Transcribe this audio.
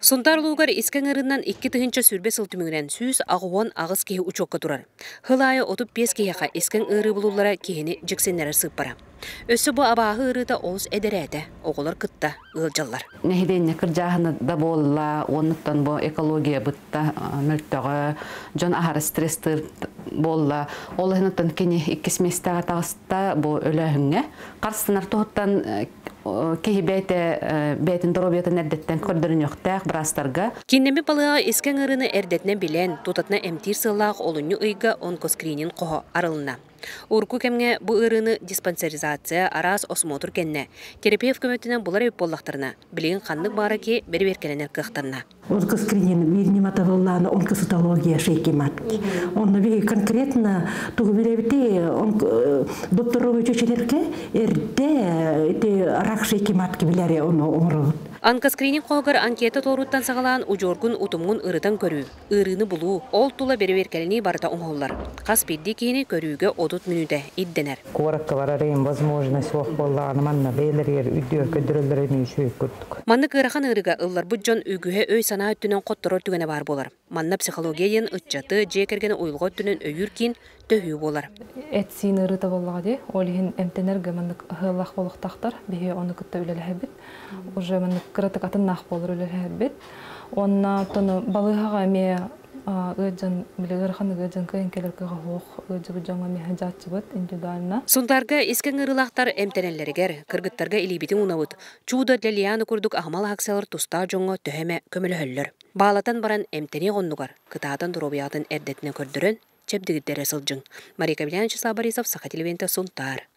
Сунтарлуугар искен ырыннан 2 тыгынча сүрбе сылтымыгынан сүз ағуан ағыз кеһи учокка турар. Хылайы отуп 5 кеяқа искен ыры булулара кехини жексеннері сыппара. Өссі бұ абағы ырыта олыс эдерәті, оғылар кытта ылжаллар. Нехиден кыржахыны да болла, онуттан бу экология бытта мөлттөгө, жон ахары стресстер болла. Олыһынытан кини 2 местага тагыста бу өлөһүнгө. Карсынар тоһуттан кеһи бәйтин доробиятын эрдеттен көрдөрүн жоктак брастарга. Киннеми балыга искен ырыны эрдетне билен, тутатна эмтир сыллаак олунню ыйга онкоскринин кохо арылына. Урку кемге бу ырыны диспансеризация арас осмотр кенне. Терапия көмөтүнөн булар өп боллактарына. Билген кандык бары ки берберкеленер кыктарына. Онкоскринин вирниматовалланы онкоцитология шейкематки. Он ви конкретно тугубилебите докторовый чечелерке эрде рак шейкематки биларе ону оңрот. Онкоскринин когар анкета торуттан сагалаан ужоргун утумун ырытан көрүү. Ырыны булуу ол тула берберкелени барта оңоллар. Кас бидди кини көрүүгө одут мүнүдө идденер. Коракка барарым возможность болланы манна белерер үдүр көдүрөлөрүнү шүйүп көрдүк. Манны кырахан ырыга ыллар буджон үгүһө өй санаа өттүнөн котторор түгене бар болар. Манна психологиян ыччаты жекергени уйлго өттүнөн өйүркин төһүү болар. Этсин ырыта боллагы олихин эмтенерге манны хыллах болуктактар бие оны кытта үлелебит. Уже манны кыратык атыннах болор үлелебит. Онна тону балыгага ме ыжан билегерхан ыжан кенкелерге хох ыжы жаңа ме хажатчыбыт индивидуально. Сунтарга искен ырылактар эмтенеллеригер кыргыттарга илибитин унабыт. Чуда лелияны курдук ахмал аксалар туста жоңго төһеме көмөлөһөллөр. Баалатан баран эмтени гоннугар кытаатан дробиятын эрдетине көрдөрөн чепдигиддере сылжың. Мария Кабелянча Сабарисов, Саха телевизионда Сунтар.